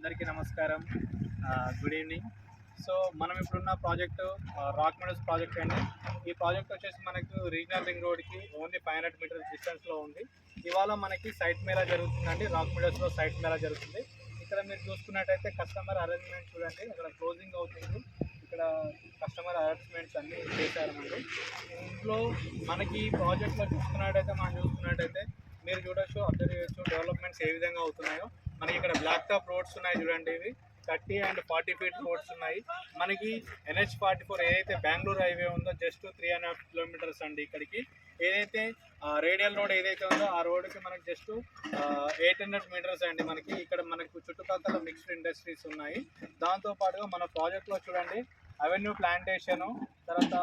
అందరికీ నమస్కారం. Good evening. So మనం ఇప్పుడున్న ప్రాజెక్టు రాక్ మెడల్స్ ప్రాజెక్ట్ అండి. ఈ ప్రాజెక్ట్ వచ్చేసి మనకు రీజనల్ రింగ్ రోడ్కి ఓన్లీ 500 మీటర్స్ డిస్టెన్స్లో ఉంది. ఇవాళ మనకి సైట్ మేళా జరుగుతుందండి. రాక్ మెడల్స్లో సైట్ మేళా జరుగుతుంది. ఇక్కడ మీరు చూసుకున్నట్టయితే కస్టమర్ అరేంజ్మెంట్ చూడండి, ఇక్కడ క్లోజింగ్ అవుతుంది. ఇక్కడ కస్టమర్ అరేంజ్మెంట్స్ అన్నీ చేశారన్నమాట. ఇంట్లో మనకి ఈ ప్రాజెక్ట్లో చూసుకున్నట్టయితే మీరు చూడొచ్చు, అబ్జర్వ్ చేయొచ్చు డెవలప్మెంట్స్ ఏ విధంగా అవుతున్నాయో. మనకి ఇక్కడ బ్లాక్ టాప్ రోడ్స్ ఉన్నాయి చూడండి, ఇవి 30 and 40 ఫీట్ రోడ్స్ ఉన్నాయి. మనకి NH44 ఏదైతే బెంగళూరు హైవే ఉందో జస్ట్ 3.5 కిలోమీటర్స్ అండి. ఇక్కడికి ఏదైతే రేడియల్ రోడ్ ఏదైతే ఉందో ఆ రోడ్కి మనకి జస్ట్ 800 మీటర్స్ అండి. మనకి ఇక్కడ మనకు చుట్టుపక్కల మిక్స్డ్ ఇండస్ట్రీస్ ఉన్నాయి. దాంతోపాటుగా మన ప్రాజెక్ట్లో చూడండి అవెన్యూ ప్లాంటేషను, తర్వాత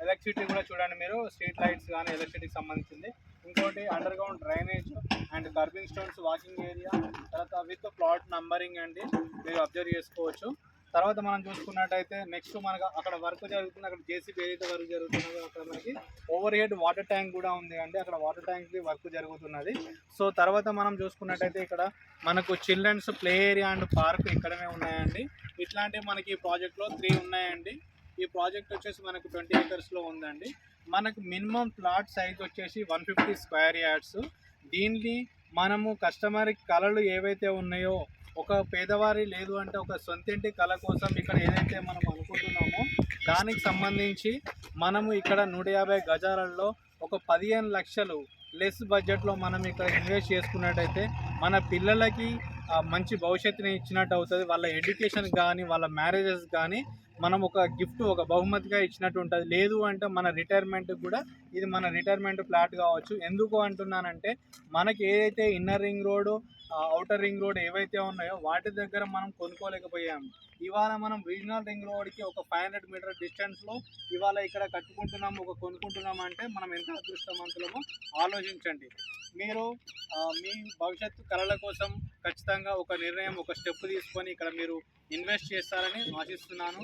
ఎలక్ట్రిసిటీ కూడా చూడండి మీరు, స్ట్రీట్ లైట్స్ కానీ ఎలక్ట్రిసిటీకి సంబంధించింది. ఇంకోటి under ground drainage and kerbing stones walking area, తర్వాత విత్ ప్లాట్ నంబరింగ్ అండి, మీరు అబ్జర్వ్ చేసుకోవచ్చు. తర్వాత మనం చూసుకున్నట్టయితే నెక్స్ట్ మనకు అక్కడ వర్క్ జరుగుతుంది. అక్కడ జేసీబీ ఏదైతే వర్క్ జరుగుతున్నదో అక్కడ మనకి ఓవర్ హెడ్ వాటర్ ట్యాంక్ కూడా ఉంది అండి. అక్కడ వాటర్ ట్యాంక్కి వర్క్ జరుగుతున్నది. సో తర్వాత మనం చూసుకున్నట్టయితే ఇక్కడ మనకు children's play area and park ఇక్కడనే ఉన్నాయండి. ఇట్లాంటివి మనకి ఈ ప్రాజెక్ట్లో 3 ఉన్నాయండి. ఈ ప్రాజెక్ట్ వచ్చేసి మనకు 20 ఏకర్స్లో ఉందండి. మనకు మినిమం ప్లాట్ సైజ్ వచ్చేసి 150 స్క్వేర్ యార్డ్స్. దీన్ని మనము కస్టమర్ కళలు ఏవైతే ఉన్నాయో, ఒక పేదవారి లేదు అంటే ఒక సొంతింటి కళ కోసం ఇక్కడ ఏదైతే మనం అనుకుంటున్నామో దానికి సంబంధించి మనము ఇక్కడ 150 గజాలలో ఒక 15 లక్షలు లెస్ బడ్జెట్లో మనం ఇక్కడ ఇన్వెస్ట్ చేసుకున్నట్టయితే మన పిల్లలకి మంచి భవిష్యత్తుని ఇచ్చినట్టు అవుతుంది. వాళ్ళ ఎడ్యుకేషన్ కానీ వాళ్ళ మ్యారేజెస్ కానీ మనం ఒక గిఫ్ట్, ఒక బహుమతిగా ఇచ్చినట్టు ఉంటుంది. లేదు అంటే మన రిటైర్మెంట్కి కూడా ఇది మన రిటైర్మెంట్ ప్లాట్ కావచ్చు. ఎందుకు అంటున్నానంటే మనకి ఏదైతే inner ring road, outer ring road ఏవైతే ఉన్నాయో వాటి దగ్గర మనం కొనుక్కోలేకపోయాము. ఇవాళ మనం రీజనల్ రింగ్ రోడ్కి ఒక 500 మీటర్ డిస్టెన్స్లో ఇవాళ ఇక్కడ కట్టుకుంటున్నాము, ఒక కొనుక్కుంటున్నాము అంటే మనం ఎంత అదృష్టవంతులమో ఆలోచించండి. మీరు మీ భవిష్యత్తు కళల కోసం ఖచ్చితంగా ఒక నిర్ణయం, ఒక స్టెప్ తీసుకొని ఇక్కడ మీరు ఇన్వెస్ట్ చేస్తారని ఆశిస్తున్నాను.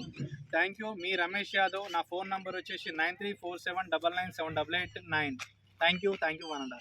Thank you. మీ రమేష్ యాదవ్. నా ఫోన్ నంబర్ వచ్చేసి 9347997889. Thank you. వనండా.